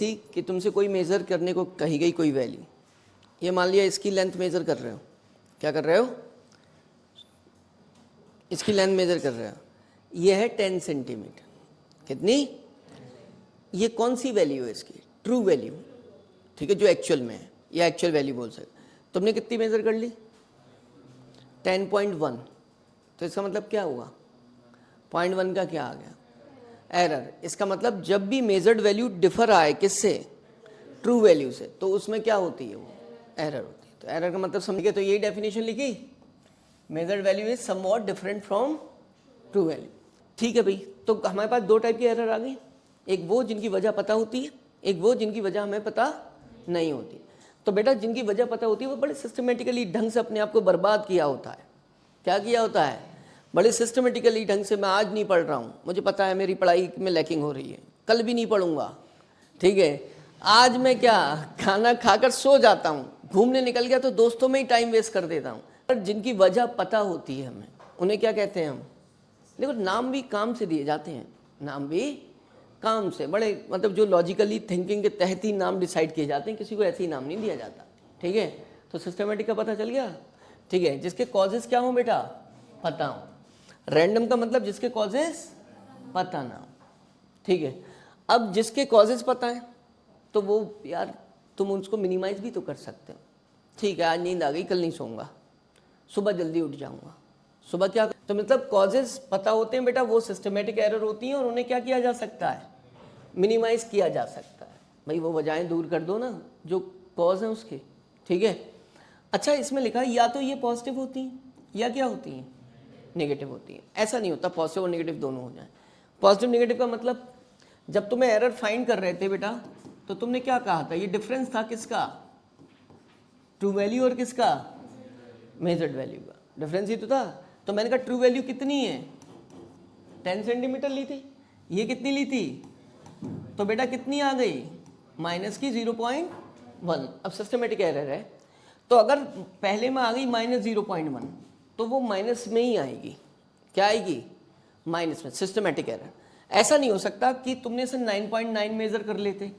ऐसी कि तुमसे कोई मेज़र करने को कही गई कोई वैल्यू, ये मान लिया इसकी लेंथ मेज़र कर रहे हो, क्या कर रहे हो, इसकी लेंथ मेज़र कर रहे हो, ये है 10 सेंटीमीटर, कितनी, ये कौन सी वैल्यू है इसकी, ट्रू वैल्यू, ठीक है, जो एक्चुअल में है, या एक्चुअल वैल्यू बोल सकते, तुमने कितनी मेज़र कर ली, 10.1, तो इसका मतलब क्या हुआ, 0.1 का क्या आ गया, एरर। इसका मतलब जब भी मेजर्ड वैल्यू डिफर आए किससे, ट्रू वैल्यू से, तो उसमें क्या होती है, वो एरर होती है। तो एरर का मतलब समझ गए, तो यही डेफिनेशन लिखी, measured value is somewhat different from true value. ठीक है भाई, तो हमारे पास दो टाइप की एरर आ गई, एक वो जिनकी वजह पता होती है, एक वो जिनकी वजह हमें पता नहीं होती। तो बेटा जिनकी वजह पता होती है वो बड़े सिस्टमेटिकली ढंग से अपने आप को बर्बाद किया होता है, क्या किया होता है, बड़े सिस्टमेटिकली ढंग से, मैं आज नहीं पढ़ रहा हूँ, मुझे पता है मेरी पढ़ाई में लैकिंग हो रही है, कल भी नहीं पढ़ूंगा, ठीक है, आज मैं क्या खाना खाकर सो जाता हूँ, घूमने निकल गया तो दोस्तों में ही टाइम वेस्ट कर देता हूँ। पर जिनकी वजह पता होती है हमें, उन्हें क्या कहते हैं हम, देखो नाम भी काम से दिए जाते हैं, नाम भी काम से, बड़े मतलब जो लॉजिकली थिंकिंग के तहत ही नाम डिसाइड किए जाते हैं, किसी को ऐसे ही नाम नहीं दिया जाता, ठीक है। तो सिस्टमेटिक का पता चल गया, ठीक है, जिसके कॉजेस क्या हो बेटा, पता हो। रैंडम का मतलब जिसके कॉजेस पता ना हो, ठीक है। अब जिसके कॉजेस पता है तो वो यार तुम उसको मिनिमाइज भी तो कर सकते हो, ठीक है, आज नींद आ गई, कल नहीं सोऊंगा, सुबह जल्दी उठ जाऊंगा, सुबह क्या, तो मतलब कॉजेस पता होते हैं बेटा, वो सिस्टमेटिक एरर होती हैं और उन्हें क्या किया जा सकता है, मिनिमाइज किया जा सकता है। भाई वो वजहें दूर कर दो ना जो कॉज हैं उसके, ठीक है। अच्छा इसमें लिखा है या तो ये पॉजिटिव होती हैं या क्या होती हैं, नेगेटिव होती हैं। ऐसा नहीं होता पॉजिटिव और नेगेटिव दोनों हो जाए। पॉजिटिव नेगेटिव का मतलब जब तुम्हें एरर फाइंड कर रहे थे बेटा, तो तुमने क्या कहा था, ये डिफरेंस था किसका, ट्रू वैल्यू और किसका, मेजर्ड वैल्यू का डिफरेंस ही तो था। तो मैंने कहा ट्रू वैल्यू कितनी है, 10 सेंटीमीटर ली थी, ये कितनी ली थी, तो बेटा कितनी आ गई, माइनस की 0.1। अब सिस्टमेटिक एरर है, तो अगर पहले में आ गई -0.1 तो वो माइनस में ही आएगी, क्या आएगी, माइनस में, सिस्टमेटिक एरर। ऐसा नहीं हो सकता कि तुमने इसे 9.9 मेजर कर लेते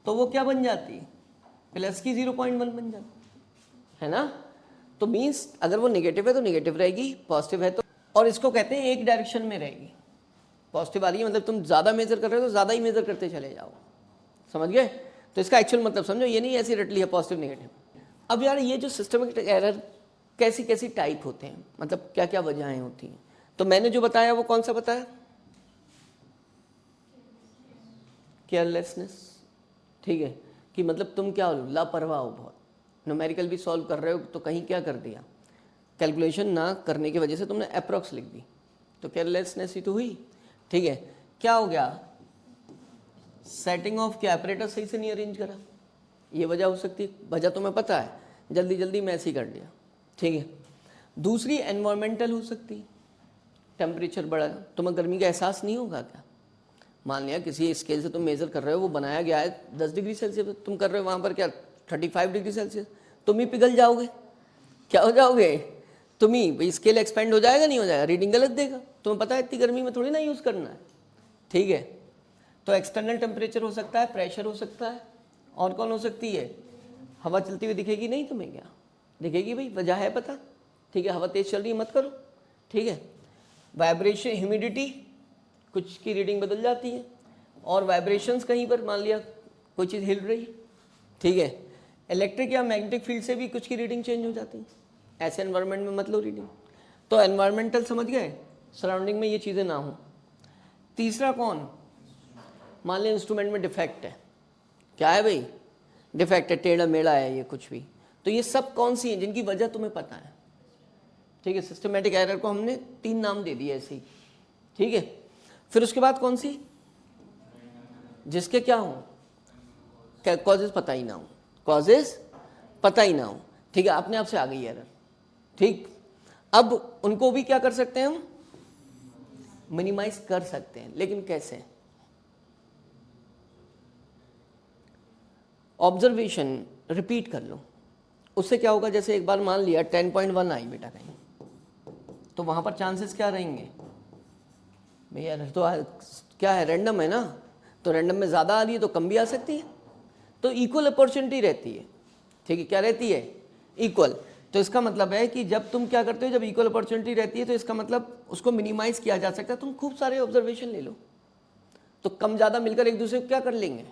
तो वो क्या बन जाती, प्लस की 0.1 बन जाती है ना। तो मीन्स अगर वो नेगेटिव है तो नेगेटिव रहेगी, पॉजिटिव है तो, और इसको कहते हैं एक डायरेक्शन में रहेगी, पॉजिटिव आ रही है मतलब तुम ज़्यादा मेजर कर रहे हो तो ज़्यादा ही मेजर करते चले जाओ, समझ गए। तो इसका एक्चुअल मतलब समझो, ये नहीं ऐसी रट ली है पॉजिटिव नेगेटिव। अब यार ये जो सिस्टमेटिक एरर कैसी कैसी टाइप होते हैं, मतलब क्या क्या वजहें होती हैं, तो मैंने जो बताया वो कौन सा बताया, केयरलेसनेस, ठीक है, कि मतलब तुम क्या हो, लापरवाह हो बहुत, न्यूमेरिकल भी सॉल्व कर रहे हो तो कहीं क्या कर दिया, कैलकुलेशन ना करने की वजह से तुमने अप्रॉक्स लिख दी, तो केयरलेसनेस ही तो हुई, ठीक है। क्या हो गया, सेटिंग ऑफ के ऑपरेटर सही से नहीं अरेंज करा, ये वजह हो सकती है, वजह तुम्हें पता है, जल्दी जल्दी मैच ही कर लिया, ठीक है। दूसरी एनवायरमेंटल हो सकती है, टेम्परेचर बढ़ा, तुम्हें गर्मी का एहसास नहीं होगा क्या, मान लिया किसी स्केल से तुम मेजर कर रहे हो, वो बनाया गया है 10 डिग्री सेल्सियस, तुम कर रहे हो वहाँ पर क्या 35 डिग्री सेल्सियस, तुम ही पिघल जाओगे, क्या हो जाओगे, तुम ही, भाई स्केल एक्सपेंड हो जाएगा नहीं हो जाएगा, रीडिंग गलत देगा, तुम्हें पता है इतनी गर्मी में थोड़ी ना यूज़ करना है, ठीक है। तो एक्सटर्नल टेम्परेचर हो सकता है, प्रेशर हो सकता है, और कौन हो सकती है, हवा चलती हुई दिखेगी नहीं तुम्हें, क्या दिखेगी भाई, वजह है पता, ठीक है, हवा तेज चल रही है मत करो, ठीक है। वाइब्रेशन, ह्यूमिडिटी, कुछ की रीडिंग बदल जाती है, और वाइब्रेशंस कहीं पर मान लिया कोई चीज़ हिल रही, ठीक है। इलेक्ट्रिक या मैग्नेटिक फील्ड से भी कुछ की रीडिंग चेंज हो जाती है, ऐसे एनवायरनमेंट में मत लो रीडिंग। तो एनवायरमेंटल समझ गए, सराउंडिंग में ये चीज़ें ना हो। तीसरा कौन, मान लिया इंस्ट्रूमेंट में डिफेक्ट है, क्या है भाई, डिफेक्ट है, टेढ़ा मेढ़ा है ये कुछ भी, तो ये सब कौन सी हैं जिनकी वजह तुम्हें पता है, ठीक है। सिस्टमेटिक एरर को हमने 3 नाम दे दिए ऐसे ही, ठीक है। फिर उसके बाद कौन सी, जिसके क्या हो, क्या कॉजेज पता ही ना हो, कॉजेज पता ही ना हो, ठीक है, अपने आप से आ गई एरर, ठीक। अब उनको भी क्या कर सकते हैं हम, मिनिमाइज कर सकते हैं, लेकिन कैसे, ऑब्जर्वेशन रिपीट कर लो, उससे क्या होगा, जैसे एक बार मान लिया 10.1 आई बेटा कहीं, तो वहां पर चांसेस क्या रहेंगे भैया, तो क्या है, रैंडम है ना, तो रैंडम में ज़्यादा आ रही है तो कम भी आ सकती है, तो इक्वल अपॉर्चुनिटी रहती है। ठीक है, क्या रहती है? इक्वल। तो इसका मतलब है कि जब तुम क्या करते हो, जब इक्वल अपॉर्चुनिटी रहती है तो इसका मतलब उसको मिनिमाइज किया जा सकता है। तुम खूब सारे ऑब्जर्वेशन ले लो तो कम ज़्यादा मिलकर एक दूसरे को क्या कर लेंगे?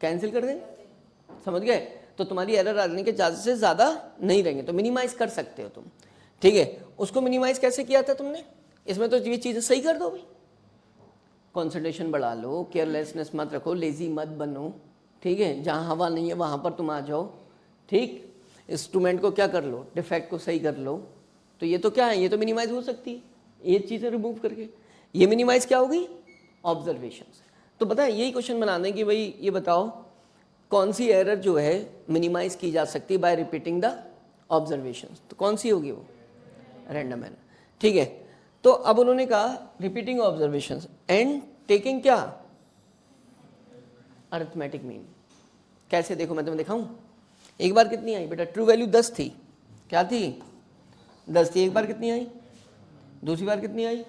कैंसिल कर देंगे। समझ गए? तो तुम्हारी एरर आने के चांसेस ज़्यादा नहीं रहेंगे, तो मिनिमाइज कर सकते हो तुम। ठीक है, उसको मिनिमाइज कैसे किया था तुमने? इसमें तो ये चीज़ें सही कर दो भाई, कॉन्सेंट्रेशन बढ़ा लो, केयरलेसनेस मत रखो, लेजी मत बनो। ठीक है, जहाँ हवा नहीं है वहाँ पर तुम आ जाओ। ठीक, इंस्ट्रूमेंट को क्या कर लो, डिफेक्ट को सही कर लो। तो ये तो क्या है, ये तो मिनिमाइज हो सकती है ये चीज़ें रिमूव करके। ये मिनिमाइज क्या होगी? ऑब्जर्वेशन से। तो बताएं, यही क्वेश्चन बना दें कि भाई ये बताओ कौन सी एरर जो है मिनिमाइज की जा सकती है बाय रिपीटिंग द ऑब्जर्वेशंस, तो कौन सी होगी वो? Random error. ठीक है, तो अब उन्होंने कहा रिपीटिंग ऑब्जर्वेशंस एंड टेकिंग क्या? Arithmetic mean. कैसे? देखो मैं तुम्हें दिखाऊं। एक बार कितनी आई बेटा? ट्रू वैल्यू 10 थी। क्या थी? 10 थी। एक बार कितनी आई? दूसरी बार कितनी आई?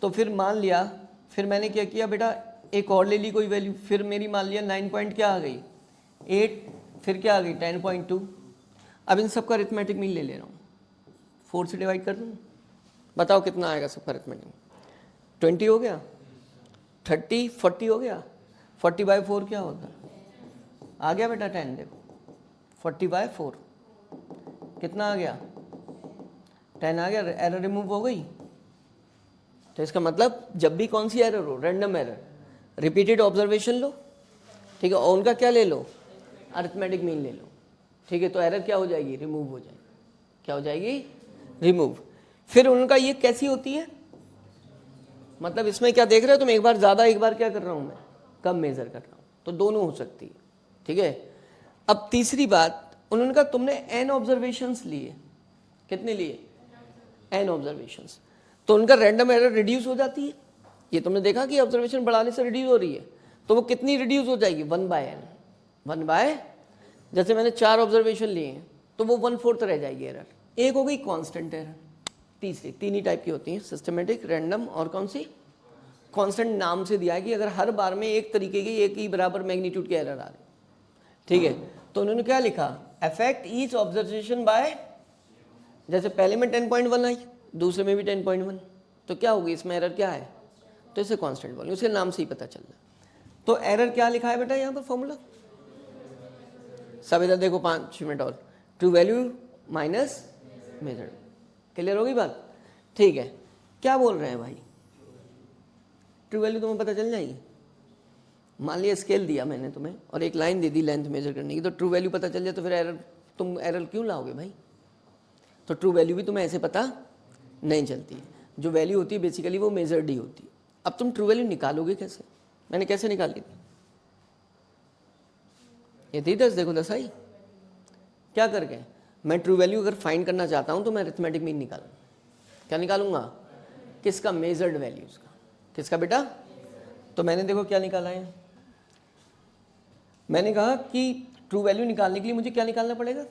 तो फिर मान लिया, फिर मैंने क्या किया बेटा, एक और ले ली कोई वैल्यू, फिर मेरी मान लिया 9 पॉइंट क्या आ गई? 8, फिर क्या आ गई? 10.2। अब इन सबका अरिथमेटिक मीन ले ले रहा हूँ, 4 से डिवाइड कर दूँ, बताओ कितना आएगा सबका अरिथमेटिक मीन? 20 हो गया, 30, 40 हो गया। 40/4 क्या होता है? आ गया बेटा 10। देखो 40/4 कितना आ गया? 10 आ गया। एरर रिमूव हो गई। तो इसका मतलब जब भी कौन सी एरर हो, रैंडम एरर, रिपीटेड ऑब्जर्वेशन लो। ठीक है, और उनका क्या ले लो? अरिथमेटिक मीन ले लो। ठीक है, तो एरर क्या हो जाएगी? रिमूव हो जाएगी। क्या हो जाएगी? रिमूव। फिर उनका ये कैसी होती है, मतलब इसमें क्या देख रहे हो तुम, एक बार ज़्यादा एक बार क्या कर रहा हूँ मैं? कम मेजर कर रहा हूँ, तो दोनों हो सकती है। ठीक है, अब तीसरी बात, उन्होंने कहा तुमने n ऑब्जर्वेशंस लिए। कितने लिए? n observations. तो उनका रैंडम एरर रिड्यूस हो जाती है। ये तुमने देखा कि ऑब्जर्वेशन बढ़ाने से रिड्यूस हो रही है, तो वो कितनी रिड्यूस हो जाएगी? 1/n। 1/, जैसे मैंने 4 ऑब्जर्वेशन लिए हैं तो वो 1/4 रह जाएगी एरर। एक हो गई कांस्टेंट एरर। तीसरी, तीन ही टाइप की होती हैं, सिस्टमेटिक, रैंडम और कौन सी? कांस्टेंट। नाम से दिया है कि अगर हर बार में एक तरीके की एक ही बराबर मैग्नीट्यूड की एरर आ रही। ठीक है, तो उन्होंने क्या लिखा? अफेक्ट ईच ऑब्जर्वेशन बाय, जैसे पहले में 10.1 आई, दूसरे में भी 10.1, तो क्या होगी इसमें एरर? क्या है? तो इसे कांस्टेंट बोलेंगे, उसके नाम से ही पता चल रहा है। तो एरर क्या लिखा है बेटा यहाँ पर फॉर्मूला? सब इधर देखो, 5 मिनट और। True value minus measured. Clear होगी बात? ठीक है, क्या बोल रहे हैं भाई? ट्रू वैल्यू तुम्हें पता चल जाएगी। मान लिया स्केल दिया मैंने तुम्हें और एक line they the length major करने की, तो ट्रू वैल्यू पता चल जाए तो फिर एरर, तुम एरर क्यों लाओगे भाई? तो ट्रू वैल्यू भी तुम्हें ऐसे पता नहीं चलती। जो वैल्यू होती है बेसिकली वो मेजर्ड ही होती है। अब तुम ट्रू वैल्यू निकालोगे कैसे? मैंने कैसे निकाली थी? ये थी 10, देखो 10 आई। क्या करके? मैं ट्रू वैल्यू अगर फाइंड करना चाहता हूँ तो मैं अरिथमेटिक मीन निकालूंगा। क्या निकालूंगा? किसका? मेजर्ड वैल्यूज का। किसका बेटा? तो मैंने देखो क्या निकाला है, मैंने कहा कि ट्रू वैल्यू निकालने के लिए मुझे क्या निकालना पड़ेगा?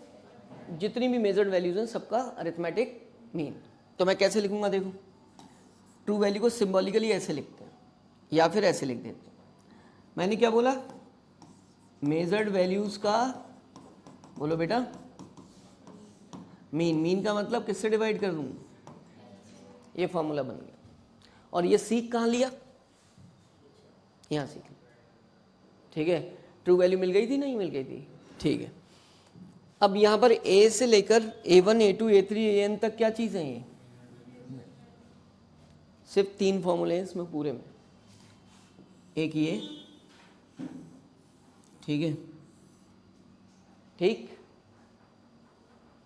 जितनी भी मेजर्ड वैल्यूज हैं सबका अरिथमेटिक मीन। तो मैं कैसे लिखूंगा? देखो, ट्रू वैल्यू को सिंबॉलिकली ऐसे लिखते हैं या फिर ऐसे लिख देते हैं। मैंने क्या बोला? मेजर्ड वैल्यूज का, बोलो बेटा, मीन। मीन का मतलब किससे डिवाइड कर दूँ? ये फॉर्मूला बन गया। और ये सीख कहाँ लिया? यहाँ सीख लिया। ठीक है, ट्रू वैल्यू मिल गई थी, नहीं मिल गई थी? ठीक है, अब यहाँ पर ए से लेकर A1, A2, A3, AN तक क्या चीज़ है? ये सिर्फ 3 फॉर्मूले हैं इसमें पूरे में। एक ये, ठीक है, ठीक,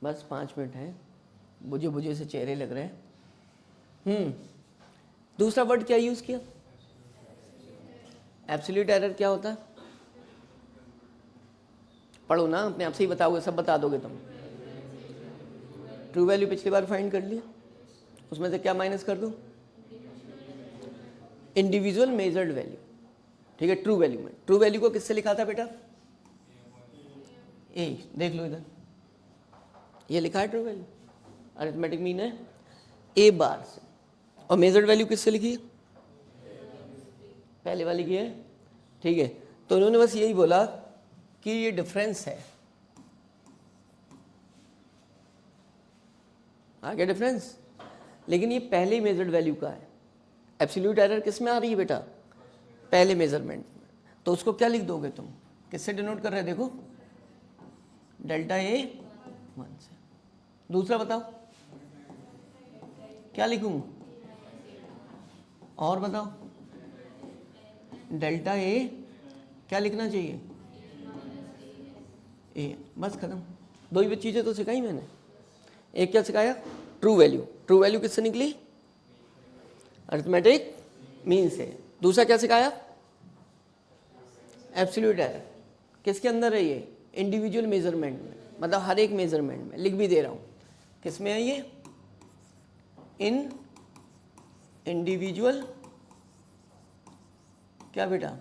बस 5 मिनट है, बुझे बुझे से चेहरे लग रहे हैं। दूसरा वर्ड क्या यूज़ किया? Absolute error. क्या होता है? पढ़ो ना, अपने आप से ही बताओगे, सब बता दोगे तुम। ट्रू वैल्यू पिछली बार फाइंड कर लिया, उसमें से क्या माइनस कर दूं? Individual measured value. ठीक है, ट्रू वैल्यू में ट्रू वैल्यू को किससे लिखा था बेटा? ए, देख लो इधर, ये लिखा है ट्रू वैल्यू, अरिथमेटिक मीन है ए बार से। और मेजर्ड वैल्यू किससे लिखी है? पहले वाली की है ठीक है, तो उन्होंने बस यही बोला कि ये डिफरेंस है, आ गया डिफरेंस, लेकिन ये पहले मेजर्ड वैल्यू का है। एब्सोल्यूट एरर किस में आ रही है बेटा? पहले मेजरमेंट में। तो उसको क्या लिख दोगे तुम? किससे डिनोट कर रहे हैं? देखो डेल्टा ए 1 से। दूसरा बताओ क्या लिखूं? और बताओ डेल्टा ए क्या लिखना चाहिए? ए, बस खत्म। दो ही चीजें तो सिखाई मैंने। एक क्या सिखाया? True value. ट्रू वैल्यू किससे निकली? अरिथमेटिक मीन से। दूसरा क्या सिखाया? Absolute error. किसके अंदर है ये? इंडिविजुअल मेजरमेंट में, मतलब हर एक मेजरमेंट में। लिख भी दे रहा हूं किस में है ये? इन इंडिविजुअल क्या बेटा?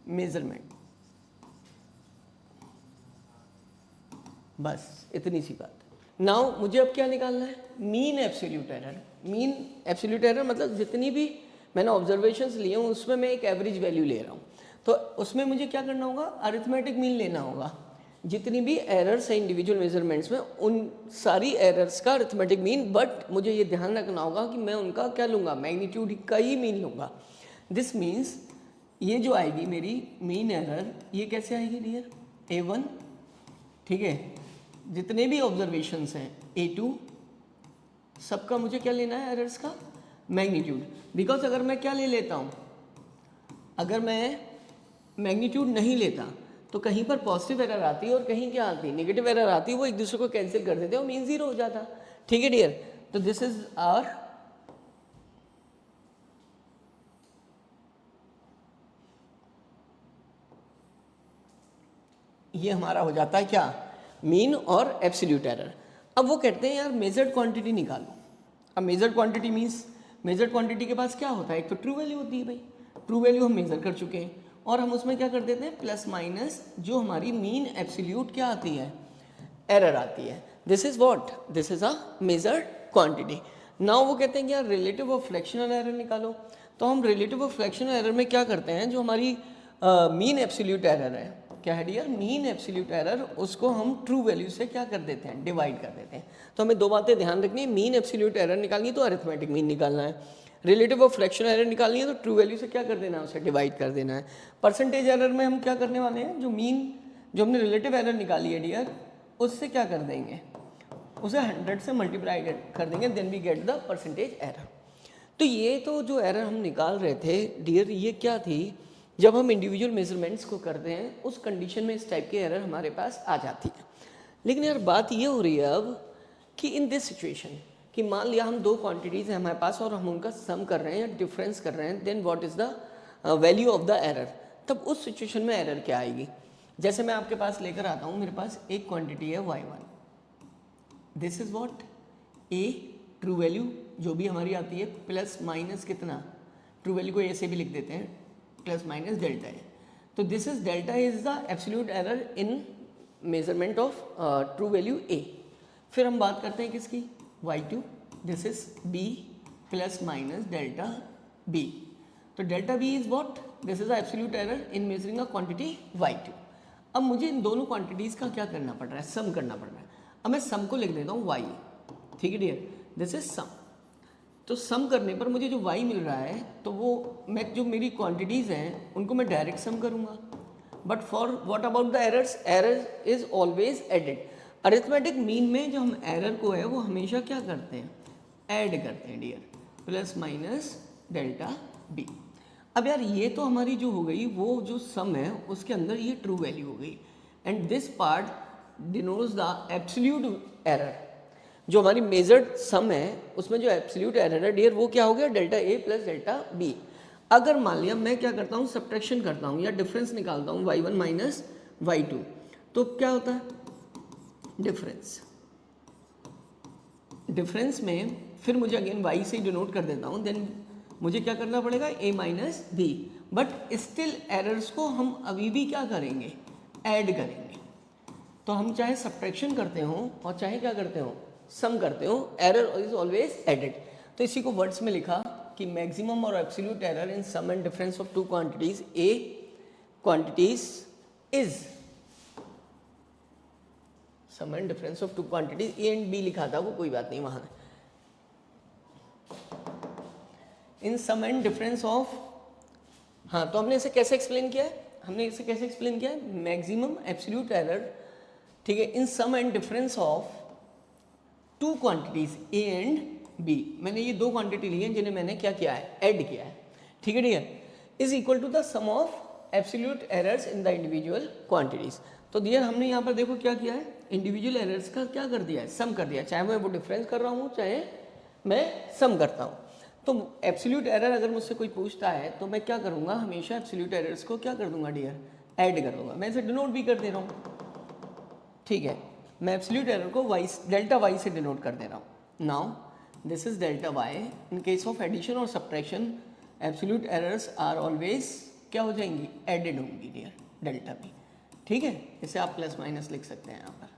मेजरमेंट। बस इतनी सी बात। नाउ मुझे अब क्या निकालना है? Mean absolute error. Mean absolute error मतलब जितनी भी मैंने ऑब्जर्वेशंस लिए हूँ उसमें मैं एक एवरेज वैल्यू ले रहा हूँ, तो उसमें मुझे क्या करना होगा? अरिथमेटिक मीन लेना होगा। जितनी भी एरर्स है इंडिविजुअल मेजरमेंट्स में, उन सारी एरर्स का अरिथमेटिक मीन, बट मुझे ये ध्यान रखना होगा कि मैं उनका क्या लूँगा? मैग्नीट्यूड का ही मीन लूँगा। दिस मीन्स ये जो आएगी मेरी मीन एरर, ये कैसे आएगी डियर? A1, ठीक है। जितने भी ऑब्जर्वेशंस हैं A2, सबका मुझे क्या लेना है? एरर्स का मैग्नीट्यूड। बिकॉज अगर मैं क्या ले लेता हूँ, अगर मैं मैग्नीट्यूड नहीं लेता तो कहीं पर पॉजिटिव एरर आती है और कहीं क्या आती है? नेगेटिव एरर आती है। वो एक दूसरे को कैंसिल कर देते हैं और मीन जीरो हो जाता। ठीक है डियर, तो दिस इज आवर ये हमारा हो जाता है क्या? मीन और एब्सोल्यूट एरर। अब वो कहते हैं यार मेजर्ड क्वांटिटी निकालो। अब measured quantity means measured quantity के पास क्या होता है? एक तो ट्रू वैल्यू होती है भाई। ट्रू वैल्यू हम मेजर कर चुके हैं और हम उसमें क्या कर देते हैं? प्लस माइनस जो हमारी मीन एब्सोल्यूट क्या आती है? एरर आती है। This is what? This is a measured quantity. Now वो कहते हैं कि यार रिलेटिव और फ्रैक्शनल एरर निकालो। तो हम रिलेटिव और फ्रैक्शनल एरर में क्या करते हैं? जो हमारी मीन एब्सोल्यूट एरर है, क्या है डियर? मीन एब्सोल्यूट एरर, उसको हम ट्रू वैल्यू से क्या कर देते हैं? डिवाइड कर देते हैं। तो हमें दो बातें ध्यान रखनी है। मीन एब्सोल्यूट एरर निकालनी है तो अरिथमेटिक मीन निकालना है। रिलेटिव और फ्रैक्शनल एरर निकालनी है तो ट्रू वैल्यू से क्या कर देना है? उसे डिवाइड कर देना है। परसेंटेज एरर में हम क्या करने वाले हैं? जो मीन जो हमने रिलेटिव एरर निकाली है डियर, उससे क्या कर देंगे? उसे 100 से मल्टीप्लाई कर देंगे, then we get the percentage error. तो ये तो जो एरर हम निकाल रहे थे डियर, ये क्या थी? जब हम इंडिविजुअल मेजरमेंट्स को करते हैं उस कंडीशन में इस टाइप की एरर हमारे पास आ जाती है। लेकिन यार बात ये हो रही है अब कि इन दिस सिचुएशन कि मान लिया हम दो क्वांटिटीज़ हैं हमारे पास और हम उनका सम कर रहे हैं या डिफरेंस कर रहे हैं, then what is the value of the error. तब उस सिचुएशन में एरर क्या आएगी? जैसे मैं आपके पास लेकर आता हूँ, मेरे पास एक क्वांटिटी है y1, this is what? a true value जो भी हमारी आती है प्लस माइनस कितना? ट्रू वैल्यू को a से भी लिख देते हैं, प्लस माइनस डेल्टा ए। तो this is delta is the absolute error in measurement of true value a। फिर हम बात करते हैं किसकी? y2, this is b plus minus delta b। तो delta b is what? This is the absolute error in measuring a quantity y2। अब मुझे इन दोनों क्वांटिटीज़ का क्या करना पड़ रहा है? सम करना पड़ रहा है। अब मैं सम को लिख देता हूँ y, ठीक है डियर, दिस इज सम। तो सम करने पर मुझे जो y मिल रहा है, तो वो मैं जो मेरी क्वांटिटीज़ हैं उनको मैं डायरेक्ट सम करूँगा। But for what about the errors? Error is always added. Arithmetic mean में जो हम एरर को है वो हमेशा क्या करते हैं? ऐड करते हैं dear, plus minus delta b। अब यार ये तो हमारी जो हो गई वो जो सम है उसके अंदर ये ट्रू वैल्यू हो गई, and this part denotes the absolute error. जो हमारी मेजर्ड सम है उसमें जो एब्सोल्यूट एरर है डियर वो क्या हो गया? Delta A plus delta B. अगर मान लिया मैं क्या करता हूँ? सब्ट्रैक्शन करता हूँ या डिफरेंस निकालता हूँ y1 माइनस y2, तो क्या होता है? डिफरेंस। डिफरेंस में फिर मुझे अगेन y से डिनोट कर देता हूँ, देन मुझे क्या करना पड़ेगा? a minus b. But still errors को हम अभी भी क्या करेंगे? ऐड करेंगे। तो हम चाहे सब्ट्रैक्शन करते हो और चाहे क्या करते हो? सम करते हो, एरर इज ऑलवेज एडेड। तो इसी को वर्ड्स में लिखा कि मैक्सिमम और absolute error in sum and difference of two quantities a quantities is sum and difference of two quantities. A and B लिखा था वो, कोई बात नहीं वहाँ. इन सम एंड डिफरेंस ऑफ, हाँ तो हमने इसे कैसे एक्सप्लेन किया है, मैक्सिमम एब्सोल्यूट एरर, ठीक है, in sum and difference of two quantities A and B. मैंने ये दो क्वांटिटी ली है जिन्हें मैंने क्या किया है, ऐड किया है, ठीक है, is equal to the sum of absolute errors in the individual quantities. तो डियर हमने यहाँ पर देखो क्या किया है, इंडिविजुअल एरर्स का क्या कर दिया है, सम कर दिया, चाहे मैं वो डिफरेंस कर रहा हूँ चाहे मैं सम करता हूँ. तो एब्सोल्यूट एरर अगर मुझसे कोई पूछता है तो मैं क्या करूँगा, हमेशा एब्सोल्यूट एरर्स को क्या कर दूंगा डियर, ऐड कर दूंगा. मैं इसे डिनोट भी कर दे रहा हूँ, ठीक है, मैं एब्सोल्यूट एरर को वाई, डेल्टा वाई से डिनोट कर दे रहा हूँ. Now this is delta Y. In case of addition और subtraction absolute errors are always क्या हो जाएंगी, एडेड होंगी डियर, डेल्टा भी, ठीक है. इसे आप प्लस माइनस लिख सकते हैं यहाँ पर.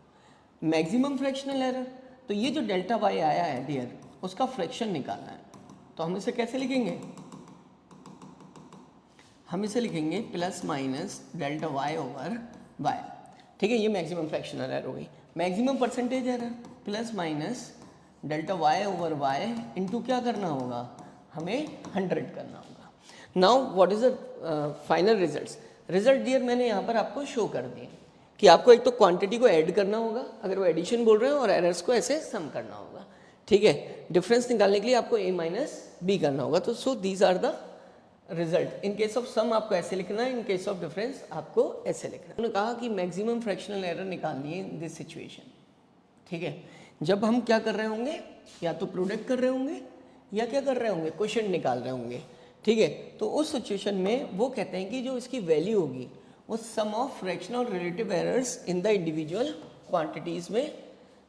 मैक्सिमम फ्रैक्शनल एरर, तो ये जो डेल्टा वाई आया है डियर, उसका फ्रैक्शन निकालना है. तो हम इसे कैसे लिखेंगे, हम इसे लिखेंगे plus minus delta y over y, ठीक है. ये मैक्सिमम फ्रैक्शनल एरर हो गई. Maximum percentage error plus minus delta y over y into क्या करना होगा, हमें 100 करना होगा. Now what is the final result dear, मैंने यहाँ पर आपको शो कर दिए कि आपको एक तो क्वांटिटी को ऐड करना होगा अगर वो एडिशन बोल रहे हो, और एरर्स को ऐसे सम करना होगा, ठीक है. डिफरेंस निकालने के लिए आपको a माइनस बी करना होगा. तो so these are the result. In case of sum आपको ऐसे लिखना है, इन केस ऑफ डिफरेंस आपको ऐसे लिखना है. उन्होंने कहा कि मैक्सिमम फ्रैक्शनल एरर निकालनी है इन दिस सिचुएशन, ठीक है. जब हम क्या कर रहे होंगे, या तो प्रोडक्ट कर रहे होंगे या क्या कर रहे होंगे, क्वोशिएंट निकाल रहे होंगे, ठीक है. तो उस सिचुएशन में वो कहते हैं कि जो इसकी वैल्यू होगी वो सम ऑफ फ्रैक्शनल और relative errors in the individual quantities में,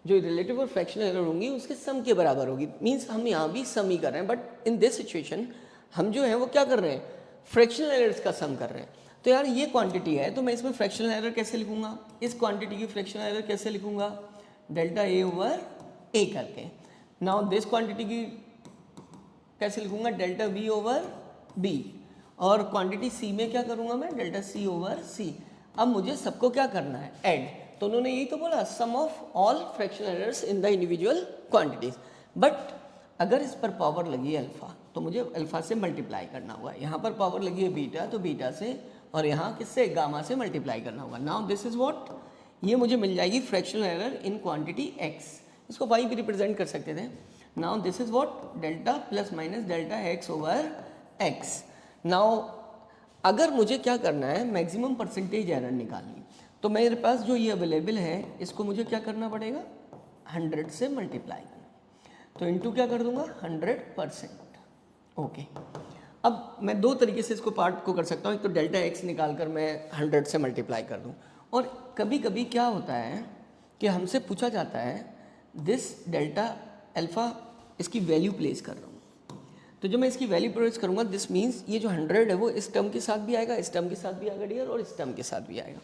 जो रिलेटिव और फ्रैक्शनल एरर होंगी उसके सम के बराबर होगी. मींस हम यहाँ भी सम ही कर रहे हैं, बट इन दिस सिचुएशन हम जो है वो क्या कर रहे हैं, फ्रैक्शनल एरर्स का सम कर रहे हैं. तो यार ये क्वांटिटी है, तो मैं इसमें फ्रैक्शनल एरर कैसे लिखूंगा, इस क्वांटिटी की फ्रैक्शनल एरर कैसे लिखूंगा, डेल्टा ए ओवर ए करके. नाउ दिस क्वांटिटी की कैसे लिखूंगा, डेल्टा बी ओवर बी, और क्वांटिटी सी में क्या करूंगा मैं, डेल्टा सी ओवर सी. अब मुझे सबको क्या करना है, ऐड. तो उन्होंने यही तो बोला, sum of all fractional errors in the individual quantities. But अगर इस पर पावर लगी है अल्फा, तो मुझे अल्फा से मल्टीप्लाई करना होगा. यहाँ पर पावर लगी है बीटा, तो बीटा से, और यहाँ किससे, गामा से मल्टीप्लाई करना होगा. नाउ दिस इज व्हाट, ये मुझे मिल जाएगी fractional error in quantity x. इसको y भी रिप्रेजेंट कर सकते थे. Now this is what, delta plus minus delta x over x. Now अगर मुझे क्या करना है, मैक्सिमम परसेंटेज एरर निकालनी, तो मेरे पास जो ये अवेलेबल है इसको मुझे क्या करना पड़ेगा, 100 से मल्टीप्लाई करना. तो इनटू क्या कर दूंगा, 100%. ओके. अब मैं दो तरीके से इसको पार्ट को कर सकता हूँ. एक तो डेल्टा x निकाल कर मैं 100 से मल्टीप्लाई कर दूँ, और कभी कभी क्या होता है कि हमसे पूछा जाता है दिस डेल्टा अल्फा, इसकी वैल्यू प्लेस कर रहा हूँ. तो जो मैं इसकी वैल्यू प्लेस करूँगा, दिस मीन्स ये जो 100 है वो इस टर्म के साथ भी आएगा, इस टर्म के साथ भी आएगा डियर, और इस टर्म के साथ भी आएगा.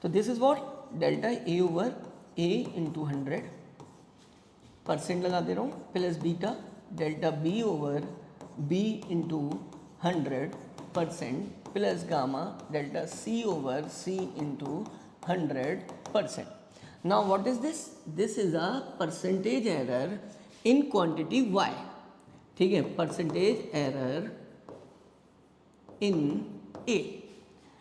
तो this is what, delta a over a into 100% लगा दे रहा हूँ, plus beta delta b over b into 100% plus gamma delta c over c into 100%. Now what is this? This is a percentage error in quantity y. ठीक है, percentage error in A.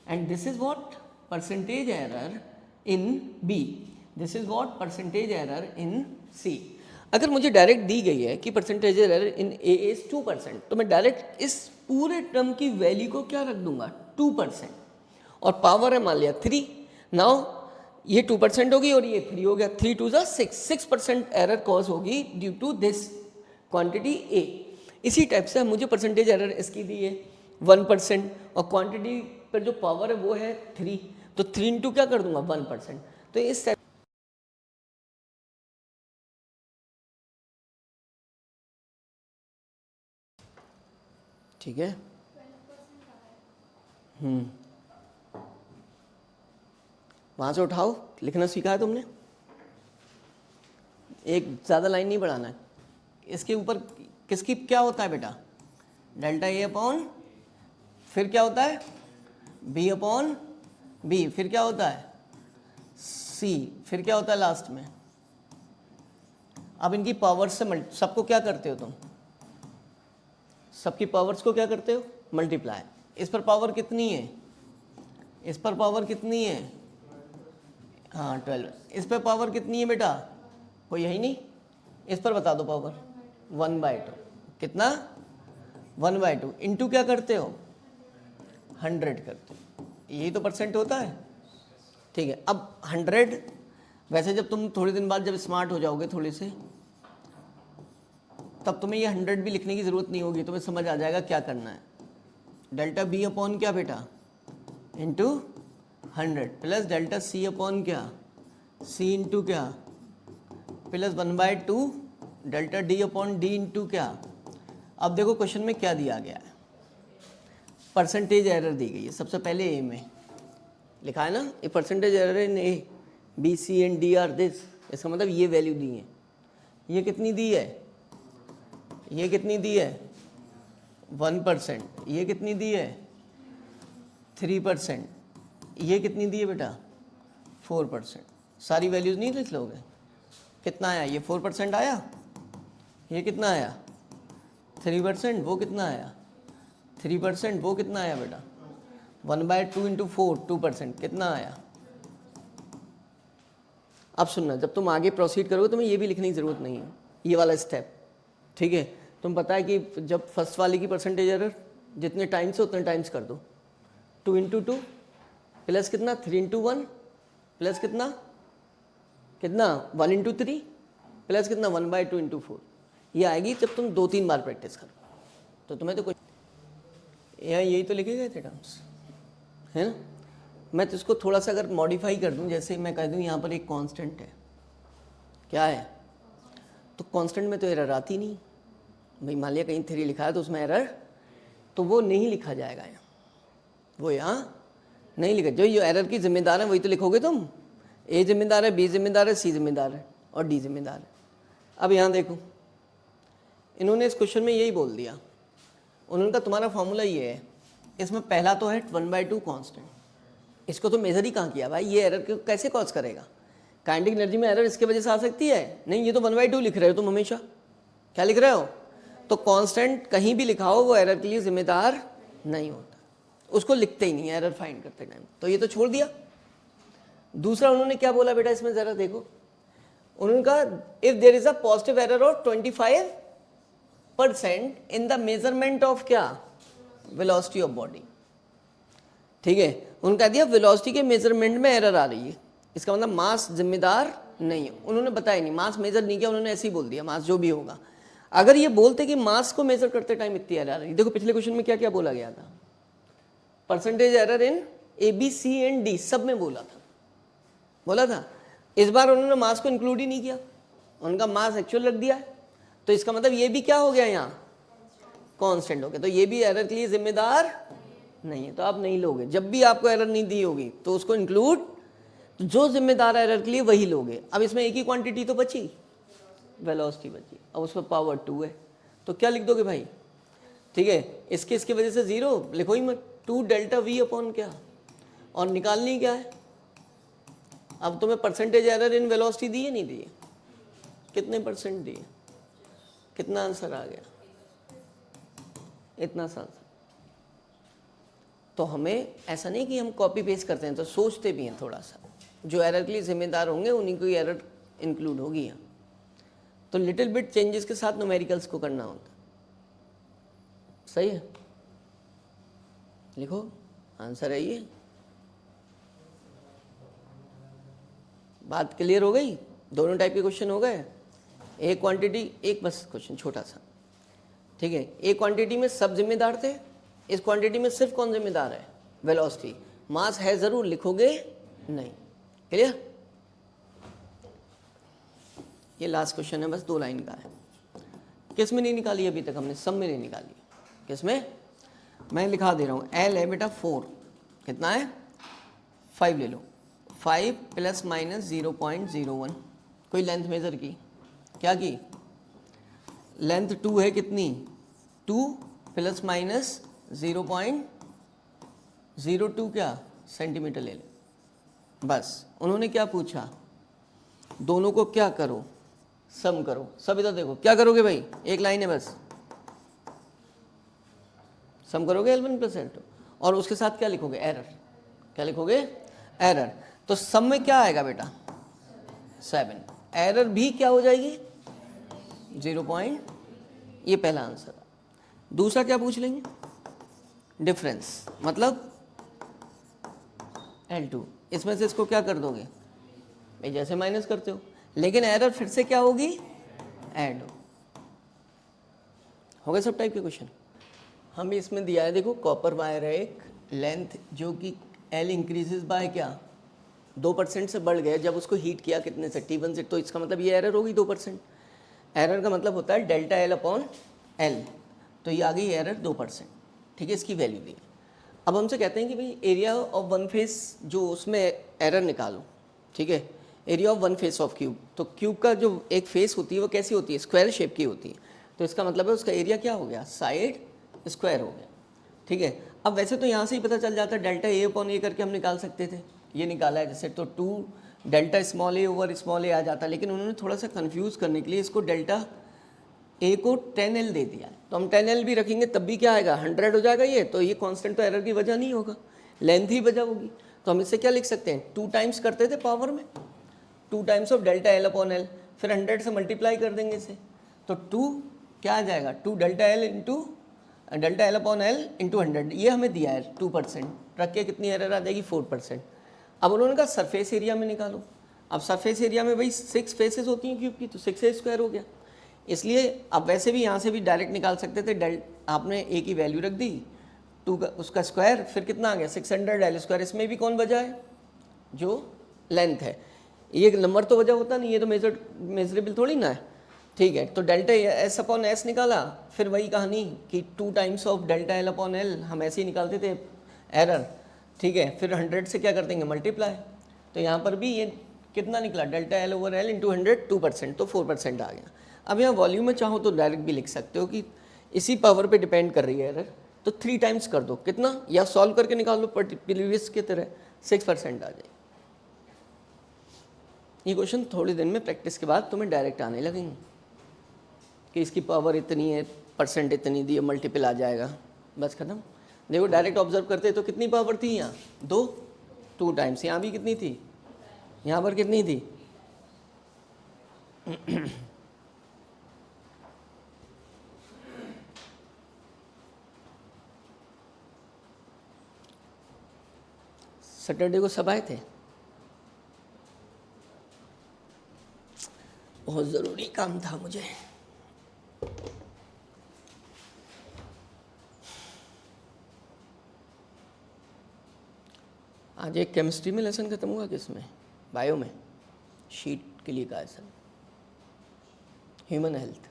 And this is what? Percentage error in B. This is what? Percentage error in C. अगर मुझे direct दी गई है कि percentage error in A is 2%, तो मैं direct इस पूरे टर्म की वैल्यू को क्या रख दूंगा, 2%, और पावर है मान लिया 3. नाउ ये 2% होगी और ये 3 हो गया, 3 2 जा 6% एरर कॉज होगी ड्यू टू दिस क्वांटिटी ए. इसी टाइप से मुझे परसेंटेज एरर इसकी दी है 1%, और क्वांटिटी पर जो पावर है वो है 3, तो 3 इंटू क्या कर दूंगा 1%. तो इस टाइप ठीक है. वहाँ से उठाओ, लिखना सीखा है तुमने, एक ज़्यादा लाइन नहीं बढ़ाना है. इसके ऊपर किसकी क्या होता है बेटा, डेल्टा ए अपॉन, फिर क्या होता है बी अपॉन बी, फिर क्या होता है सी, फिर क्या होता है लास्ट में। अब इनकी पावर्स से सबको क्या करते हो तुम, सबकी पावर्स को क्या करते हो मल्टीप्लाई। इस पर पावर कितनी है, इस पर पावर कितनी है, हाँ 12। इस पर पावर कितनी है बेटा, कोई यही नहीं, इस पर बता दो पावर 1/2। कितना 1/2 इंटू क्या करते हो 100 करते हो, यही तो परसेंट होता है। ठीक है, अब 100, वैसे जब तुम थोड़े दिन बाद जब स्मार्ट हो जाओगे थोड़े से, तब तुम्हें ये 100 भी लिखने की ज़रूरत नहीं होगी, तुम्हें समझ आ जाएगा क्या करना है। डेल्टा बी अपॉन क्या बेटा into 100 plus delta c upon क्या सी इंटू क्या plus 1/2 delta d upon d into क्या। अब देखो क्वेश्चन में क्या दिया गया है, परसेंटेज एरर दी गई है सबसे पहले ए में लिखा है ना, ये percentage error in a b c and d are this. इसका मतलब ये वैल्यू दी है, ये कितनी दी है, ये कितनी दी है 1%, ये कितनी दी है 3%, ये कितनी दी है बेटा 4%। सारी वैल्यूज नहीं लिख लोगे, कितना आया, ये 4% आया, ये कितना आया 3%, वो कितना आया 3%, वो कितना आया बेटा 1/2 इंटू 4 2%, कितना आया। अब सुनना, जब तुम आगे प्रोसीड करोगे तुम्हें ये भी लिखने की ज़रूरत नहीं है, ये वाला स्टेप। ठीक है, तुम पता है कि जब फर्स्ट वाले की परसेंटेज एरर जितने टाइम्स है उतने टाइम्स कर दो, 2 इंटू 2 प्लस कितना 3 इंटू 1 प्लस कितना कितना 1 इंटू 3 प्लस कितना 1/2 इंटू 4। ये आएगी जब तुम 2-3 बार प्रैक्टिस करो, तो तुम्हें तो कुछ यहाँ यही तो लिखे गए थे टर्म्स, है ना। मैं तो इसको थोड़ा सा अगर मॉडिफाई कर दूं, जैसे मैं कह दूं यहाँ पर एक कांस्टेंट है, क्या है, तो कांस्टेंट में तो एरर आती नहीं भाई। मान लिया कहीं 3 लिखा है तो उसमें एरर, तो वो नहीं लिखा जाएगा यहाँ, वो यहाँ नहीं लिखा। जो ये एरर की जिम्मेदार है वही तो लिखोगे तुम, ए जिम्मेदार है, बी जिम्मेदार है, सी जिम्मेदार है और डी जिम्मेदार है। अब यहाँ देखो, इन्होंने इस क्वेश्चन में यही बोल दिया, उन्होंने कहा तुम्हारा फॉर्मूला ये है, इसमें पहला तो है 1/2 कांस्टेंट, इसको तो मेजर ही कहाँ किया भाई, ये एरर कैसे कॉज करेगा। काइनेटिक एनर्जी में एरर इसके वजह से आ सकती है नहीं, ये तो 1/2 लिख रहे हो तुम हमेशा, क्या लिख रहे हो। तो कांस्टेंट कहीं भी लिखा हो वो एरर के लिए जिम्मेदार नहीं होता, उसको लिखते ही नहीं एरर फाइंड करते टाइम, तो ये तो छोड़ दिया। दूसरा उन्होंने क्या बोला बेटा, इसमें जरा देखो, उन्होंने कहा if there is a positive error of 25% in the measurement of क्या वेलोसिटी ऑफ बॉडी। ठीक है, उनका दिया वेलोसिटी के मेजरमेंट में एरर आ रही है, इसका मतलब मास जिम्मेदार नहीं है। उन्होंने बताया नहीं, मास मेजर नहीं किया, उन्होंने ऐसे ही बोल दिया मास जो भी होगा। अगर ये बोलते कि मास को मेजर करते टाइम इतनी एरर आ रही, देखो पिछले क्वेश्चन में क्या क्या बोला गया था, percentage error in a b c and d सब में बोला था। इस बार उन्होंने मास को इंक्लूड ही नहीं किया, उनका मास एक्चुअल रख दिया है, तो इसका मतलब ये भी क्या हो गया यहाँ कांस्टेंट हो गया, तो ये भी एरर के लिए जिम्मेदार नहीं है, तो आप नहीं लोगे। जब भी आपको एरर नहीं दी होगी तो उसको इंक्लूड, तो जो जिम्मेदार है एरर के लिए वही लोगे। अब इसमें एक ही क्वांटिटी तो बची, वेलोसिटी बची, अब उस पर पावर 2 है, तो क्या लिख दोगे भाई। ठीक है, इसकी वजह से 0 लिखो ही मत, 2 डेल्टा वी अपॉन क्या, और निकालनी क्या है। अब तुम्हें परसेंटेज एरर इन वेलोसिटी दी है नहीं दी है, कितने परसेंट दिए, कितना आंसर आ गया, इतना सा आंसर। तो हमें ऐसा नहीं कि हम कॉपी पेस्ट करते हैं, तो सोचते भी हैं थोड़ा सा, जो एरर के लिए जिम्मेदार होंगे उन्हीं को एरर इंक्लूड होगी यहाँ। तो लिटिल बिट चेंजेस के साथ न्यूमेरिकल्स को करना होता, सही है। लिखो आंसर है ये, बात क्लियर हो गई, दोनों टाइप के क्वेश्चन हो गए। एक क्वांटिटी, एक बस क्वेश्चन छोटा सा, ठीक है, एक क्वांटिटी में सब जिम्मेदार थे, इस क्वांटिटी में सिर्फ कौन जिम्मेदार है, वेलोसिटी। मास है जरूर, लिखोगे नहीं, क्लियर। ये लास्ट क्वेश्चन है, बस 2 लाइन का है। किस में नहीं निकाली अभी तक हमने, सब में नहीं निकाली, किस में, मैं लिखा दे रहा हूँ। एल है बेटा 4, कितना है 5 ले लो, 5 ± -0.01, कोई लेंथ मेजर की, क्या की, लेंथ 2 है, कितनी 2 ± 0.02 क्या सेंटीमीटर ले ले, बस उन्होंने क्या पूछा, दोनों को क्या करो, सम करो। सब इधर देखो, क्या करोगे भाई, एक लाइन है बस, सम करोगे L1 प्लस L2 और उसके साथ क्या लिखोगे, एरर। क्या लिखोगे, एरर। तो सम में क्या आएगा बेटा, 7। एरर भी क्या हो जाएगी, 0. ये पहला आंसर। दूसरा क्या पूछ लेंगे, डिफरेंस, मतलब L2। इसमें से इसको क्या कर दोगे भाई, जैसे माइनस करते हो, लेकिन एरर फिर से क्या होगी, ऐड हो गए सब टाइप के क्वेश्चन। हमें इसमें दिया है, देखो कॉपर वायर है एक, लेंथ जो कि L इंक्रीजेज बाय क्या, 2% से बढ़ गया जब उसको हीट किया कितने से, T1 से, तो इसका मतलब ये एरर होगी 2%। एरर का मतलब होता है डेल्टा L अपॉन L, तो ये आ गई एरर 2%। ठीक है, इसकी वैल्यू दी। अब हमसे कहते हैं कि भाई एरिया ऑफ वन फेस, जो उसमें एरर निकालो। ठीक है, area of one face of cube, तो क्यूब का जो एक फेस होती है वो कैसी होती है, स्क्वायर शेप की होती है, तो इसका मतलब है उसका एरिया क्या हो गया, साइड स्क्वायर हो गया। ठीक है, अब वैसे तो यहाँ से ही पता चल जाता है, डेल्टा ए अपॉन ए करके हम निकाल सकते थे, ये निकाला है जैसे, तो 2 डेल्टा स्मॉल ए ओवर स्मॉल ए आ जाता, लेकिन उन्होंने थोड़ा सा कंफ्यूज करने के लिए इसको डेल्टा ए को 10L दे दिया है, तो हम 10L भी रखेंगे तब भी क्या आएगा, 100 हो जाएगा ये, तो ये कांस्टेंट तो एरर की वजह नहीं होगा, लेंथ ही वजह होगी। तो हम इससे क्या लिख सकते हैं, 2 टाइम्स करते थे पावर में, 2 times of delta L upon L, फिर 100 से मल्टीप्लाई कर देंगे इसे, तो 2 क्या आ जाएगा, 2 delta L into delta L upon L into 100, ये हमें दिया है 2%, रख के कितनी एरर आ जाएगी, 4%। अब उन्होंने कहा सरफेस एरिया में निकालो। अब सरफेस एरिया में भाई 6 फेसेस होती हैं क्यूब की, तो 6a स्क्वायर हो गया, इसलिए अब वैसे भी यहाँ से भी डायरेक्ट निकाल सकते थे, आपने ए की वैल्यू रख दी, 2 का उसका स्क्वायर, फिर कितना आ गया 600L स्क्वायर। इसमें भी कौन वजह है, जो लेंथ है, ये नंबर तो वजह होता नहीं, ये तो मेजरेबल थोड़ी ना है। ठीक है, तो डेल्टा एस अपॉन एस निकाला, फिर वही कहानी कि 2 times of delta L upon L, हम ऐसे ही निकालते थे एरर। ठीक है, फिर 100 से क्या कर देंगे, मल्टीप्लाई, तो यहाँ पर भी ये कितना निकला, delta L over L into 100, 2%, तो 4% आ गया। अब यहाँ वॉल्यूम में चाहो तो डायरेक्ट भी लिख सकते हो कि इसी पावर पे डिपेंड कर रही है एरर, तो 3 टाइम्स कर दो, कितना, या सॉल्व करके निकाल लो प्रीवियस की तरह, 6% आ जाए। ये क्वेश्चन थोड़े दिन में प्रैक्टिस के बाद तुम्हें डायरेक्ट आने लगेंगे कि इसकी पावर इतनी है, परसेंट इतनी दी, मल्टीपल आ जाएगा, बस खत्म। देखो डायरेक्ट ऑब्जर्व करते तो कितनी पावर थी यहाँ, 2 टाइम्स, यहाँ भी कितनी थी, यहाँ पर कितनी थी सैटरडे को सब आए थे, बहुत ज़रूरी काम था मुझे। आज एक केमिस्ट्री में लेसन खत्म हुआ, किसमें, बायो में, शीट के लिए कहा है सर, ह्यूमन हेल्थ।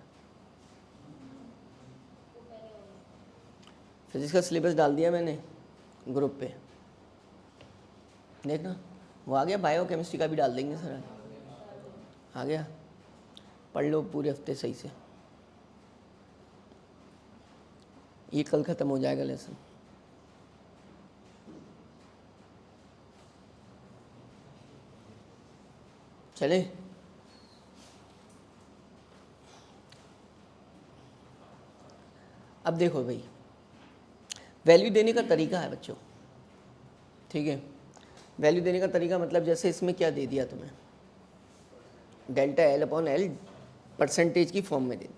फिजिक्स का सिलेबस डाल दिया मैंने ग्रुप पे, देखना वो आ गया, बायो केमिस्ट्री का भी डाल देंगे सर, आ गया, पढ़ लो पूरे हफ्ते सही से, ये कल ख़त्म हो जाएगा लेसन। चले, अब देखो भाई, वैल्यू देने का तरीका है बच्चों। ठीक है, वैल्यू देने का तरीका मतलब जैसे इसमें क्या दे दिया तुम्हें, delta L upon L percentage की फॉर्म में दे दी।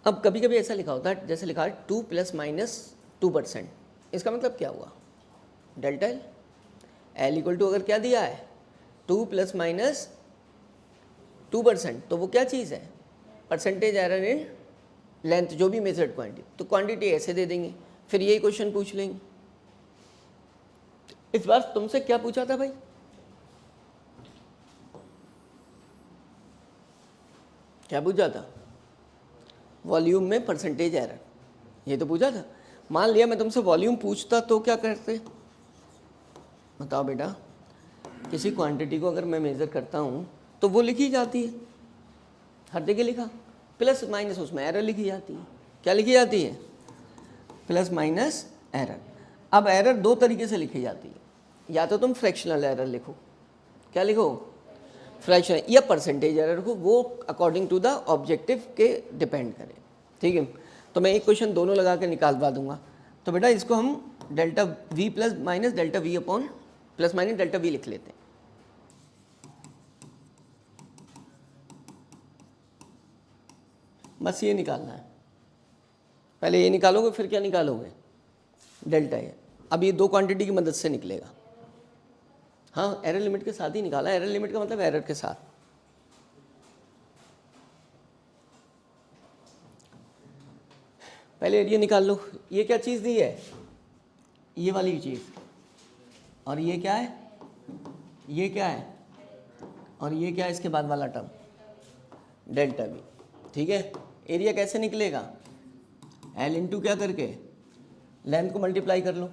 अब कभी कभी ऐसा लिखा होता है, जैसे लिखा है 2 ± 2%, इसका मतलब क्या हुआ, delta l, l equal to अगर क्या दिया है 2 ± 2%, तो वो क्या चीज़ है, परसेंटेज एरर इन लेंथ, जो भी मेजर्ड क्वांटिटी, तो क्वांटिटी ऐसे दे देंगे, फिर यही क्वेश्चन पूछ लेंगे। इस बार तुमसे क्या पूछा था भाई, क्या पूछा था, वॉल्यूम में परसेंटेज एरर, ये तो पूछा था। मान लिया मैं तुमसे वॉल्यूम पूछता तो क्या करते, बताओ बेटा, किसी क्वांटिटी को अगर मैं मेज़र करता हूँ तो वो लिखी जाती है, हर जगह लिखा, प्लस माइनस उसमें एरर लिखी जाती है। क्या लिखी जाती है, प्लस माइनस एरर। अब एरर 2 तरीके से लिखी जाती है, या तो तुम फ्रैक्शनल एरर लिखो, क्या लिखो, फ्रैक्शन या परसेंटेज एरर को, वो अकॉर्डिंग टू द ऑब्जेक्टिव के डिपेंड करे, ठीक है। तो मैं एक क्वेश्चन दोनों लगा के निकालवा दूंगा। तो बेटा इसको हम delta we plus minus delta we upon plus minus delta we लिख लेते हैं। बस ये निकालना है, पहले ये निकालोगे फिर क्या निकालोगे, डेल्टा ए। अब ये दो क्वांटिटी की मदद से निकलेगा। हाँ, एरर लिमिट के साथ ही निकाला, एरर लिमिट का मतलब एरर के साथ। पहले एरिया निकाल लो। ये क्या चीज़ दी है, ये वाली चीज़, और ये क्या है, ये क्या है, और ये क्या है इसके बाद वाला टर्म, डेल्टा बी, ठीक है। एरिया कैसे निकलेगा, एल इंटू क्या करके, लेंथ को मल्टीप्लाई कर लो।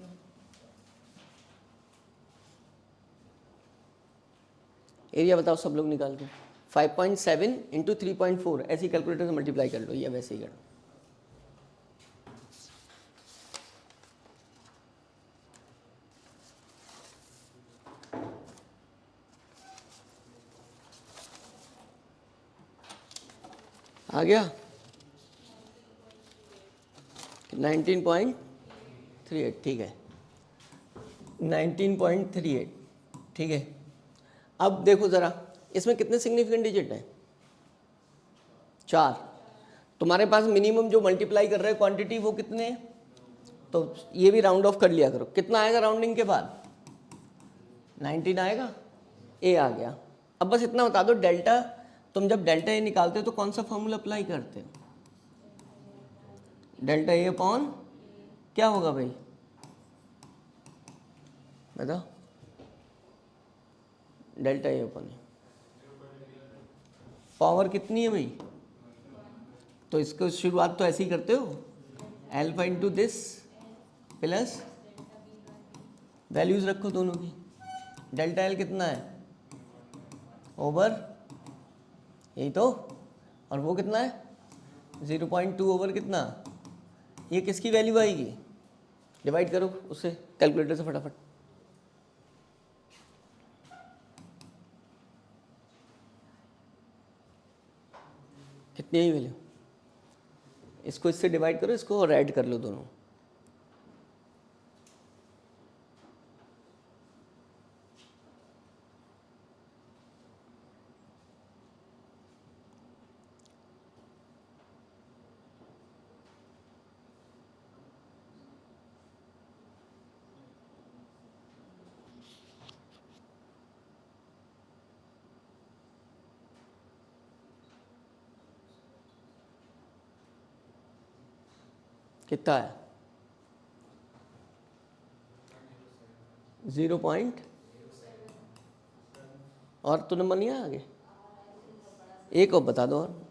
एरिया बताओ सब लोग निकाल के, 5.7 इंटू 3.4, ऐसी कैलकुलेटर से मल्टीप्लाई कर लो या वैसे ही कर लो। आ गया 19.38, ठीक है 19.38, ठीक है। अब देखो ज़रा, इसमें कितने सिग्निफिकेंट डिजिट हैं, 4। तुम्हारे पास मिनिमम जो मल्टीप्लाई कर रहे हैं क्वांटिटी वो कितने हैं, तो ये भी राउंड ऑफ कर लिया करो। कितना आएगा राउंडिंग के बाद, 19 आएगा, ए आ गया। अब बस इतना बता दो, डेल्टा, तुम जब डेल्टा ए निकालते हो तो कौन सा फॉर्मूला अप्लाई करते हो, डेल्टा ए अपॉन क्या होगा भाई, बताओ, डेल्टा ए अपॉन पावर कितनी है भाई, तो इसको शुरुआत तो ऐसे ही करते हो, alpha into this plus values रखो दोनों की, डेल्टा एल कितना है ओवर, यही तो, और वो कितना है 0.2 ओवर कितना, ये किसकी वैल्यू आएगी, डिवाइड करो उससे कैलकुलेटर से फटाफट। कितनी है वैल्यू, इसको इससे डिवाइड करो, इसको और ऐड कर लो दोनों। कितना है 0. और तो नंबर नहीं है आगे, एक और बता दो, और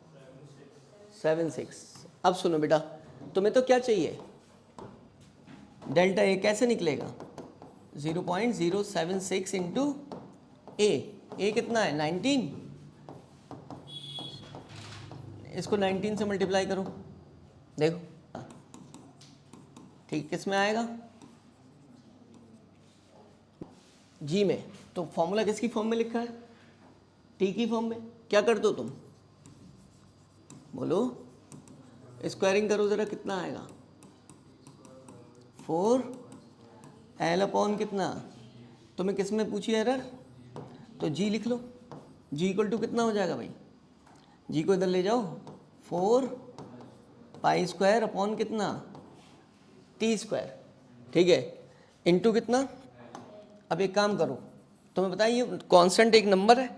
76। अब सुनो बेटा, तुम्हें तो क्या चाहिए, डेल्टा ए कैसे निकलेगा, 0.076 इंटू ए कितना है 19, इसको 19 से मल्टीप्लाई करो, देखो ठीक किस में आएगा, जी में। तो फॉर्मूला किसकी फॉर्म में लिखा है, टी की फॉर्म में। क्या कर दो तुम, बोलो, स्क्वायरिंग करो ज़रा, कितना आएगा 4 एल अपॉन कितना, तुम्हें किस में पूछी एरर, तो जी लिख लो, जी इक्वल टू कितना हो जाएगा भाई, जी को इधर ले जाओ, 4 पाई स्क्वायर अपॉन कितना टी स्क्वायर, ठीक है, इनटू कितना। अब एक काम करो, तुम्हें बताइए कांस्टेंट एक नंबर है,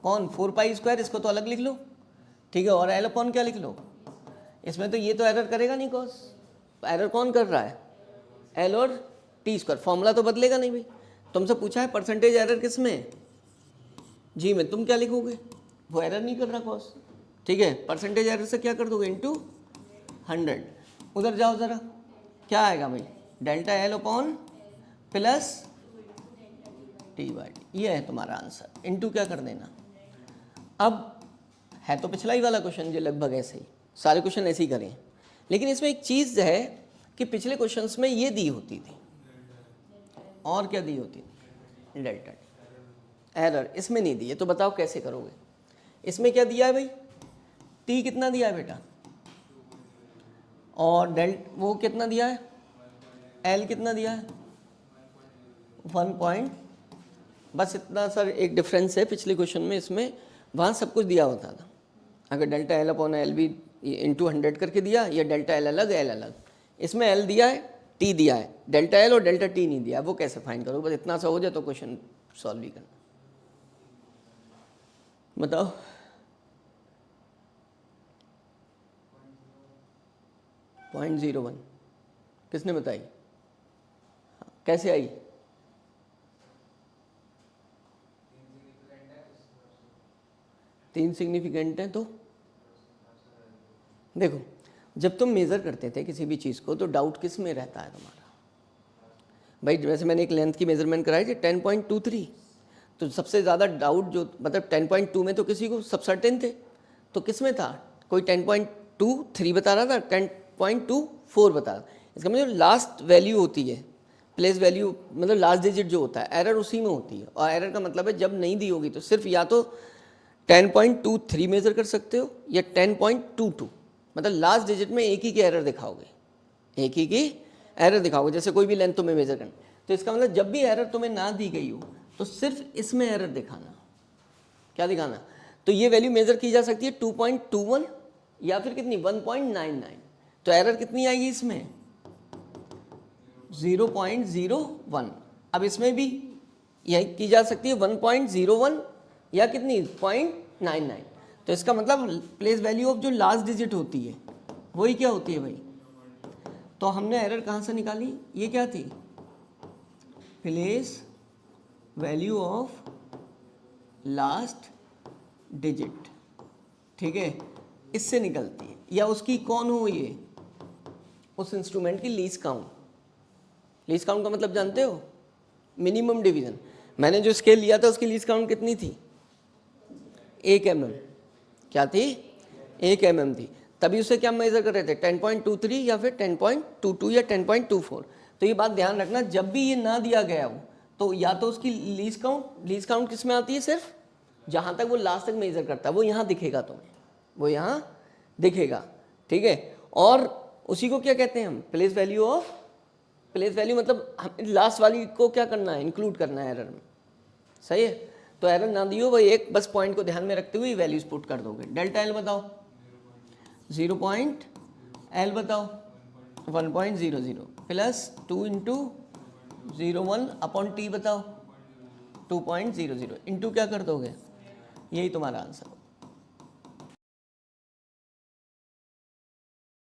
कौन 4 पाई स्क्वायर, इसको तो अलग लिख लो, ठीक है, और एल अपॉन क्या लिख लो, इसमें तो ये तो एरर करेगा नहीं कॉस, एरर कौन कर रहा है, एल और टी स्क्वायर, फॉर्मूला तो बदलेगा नहीं भाई। तुमसे पूछा है परसेंटेज एरर किस में, जी में, तुम क्या लिखोगे, वो एरर नहीं कर रहा कॉस, ठीक है, परसेंटेज एरर से क्या कर दोगे इंटू 100, उधर जाओ ज़रा, क्या आएगा भाई, delta L upon plus T by T, ये है तुम्हारा आंसर, इनटू क्या कर देना। अब है तो पिछला ही वाला क्वेश्चन जो लगभग ऐसे ही, सारे क्वेश्चन ऐसे ही करें, लेकिन इसमें एक चीज़ है कि पिछले क्वेश्चंस में ये दी होती थी, और क्या दी होती थी, डेल्टा टी, एरर इसमें नहीं दी है, तो बताओ कैसे करोगे। इसमें क्या दिया है भाई, टी कितना दिया है बेटा, और डेल वो कितना दिया है, एल कितना दिया है 1 पॉइंट, बस इतना सर एक डिफरेंस है पिछले क्वेश्चन में, इसमें वहाँ सब कुछ दिया होता था, अगर डेल्टा एल अपॉन एल भी इंटू 100 करके दिया, या डेल्टा एल अलग एल अलग, इसमें एल दिया है टी दिया है, डेल्टा एल और डेल्टा टी नहीं दिया, वो कैसे फाइंड करो, बस इतना सा हो जाए तो क्वेश्चन सॉल्व ही करना। बताओ 0.01 किसने बताई, कैसे आई, तीन सिग्निफिकेंट हैं, तो देखो जब तुम मेज़र करते थे किसी भी चीज़ को तो डाउट किस में रहता है तुम्हारा भाई, वैसे मैंने एक लेंथ की मेजरमेंट कराई थी 10.23, तो सबसे ज़्यादा डाउट जो मतलब 10.2 में तो किसी को सब सर्टेन थे, तो किस में था, कोई 10.23 बता रहा था, 10.24 बता रहा, इसका मतलब लास्ट वैल्यू होती है, प्लेस वैल्यू मतलब लास्ट डिजिट जो होता है, एरर उसी में होती है, और एरर का मतलब है जब नहीं दी होगी तो सिर्फ या तो 10.23 मेज़र कर सकते हो या 10.22, मतलब लास्ट डिजिट में एक ही की एरर दिखाओगे, एक ही की एरर दिखाओगे, जैसे कोई भी लेंथ तुम्हें मेज़र करना, तो इसका मतलब जब भी एरर तुम्हें ना दी गई हो तो सिर्फ इसमें एरर दिखाना, क्या दिखाना, तो ये वैल्यू मेज़र की जा सकती है 2.21 या फिर कितनी 1.99, तो एरर कितनी आएगी इसमें 0.01, अब इसमें भी यही की जा सकती है 1.01 या कितनी 0.99, तो इसका मतलब प्लेस वैल्यू ऑफ जो लास्ट डिजिट होती है वही क्या होती है भाई, तो हमने एरर कहाँ से निकाली, ये क्या थी, place value of last digit, ठीक है, इससे निकलती है, या उसकी कौन हो ये, उस इंस्ट्रूमेंट की लीस्ट काउंट, लीस्ट काउंट का मतलब जानते हो, मिनिमम डिवीजन, मैंने जो स्केल लिया था उसकी लीस्ट काउंट कितनी थी 1 mm, क्या थी 1 mm थी, तभी उसे क्या मेजर कर रहे थे 10.23 या फिर 10.22 या 10.24, तो ये बात ध्यान रखना, जब भी ये ना दिया गया हो तो या तो उसकी लीस्ट काउंट किस में आती है, सिर्फ जहाँ तक वो लास्ट तक मेजर करता है वो यहाँ दिखेगा तुम्हें, वो यहाँ दिखेगा, ठीक है, और उसी को क्या कहते हैं हम, place value of, place value मतलब लास्ट वाली को क्या करना है, इंक्लूड करना है एरर में, सही है, तो एरर ना दियो भाई, एक बस पॉइंट को ध्यान में रखते हुए वैल्यूज पुट कर दोगे, डेल्टा एल बताओ 0 पॉइंट, एल बताओ 1.00 प्लस 2 इंटू 0.1 अपॉन टी बताओ 2.00 इंटू क्या कर दोगे, यही तुम्हारा आंसर।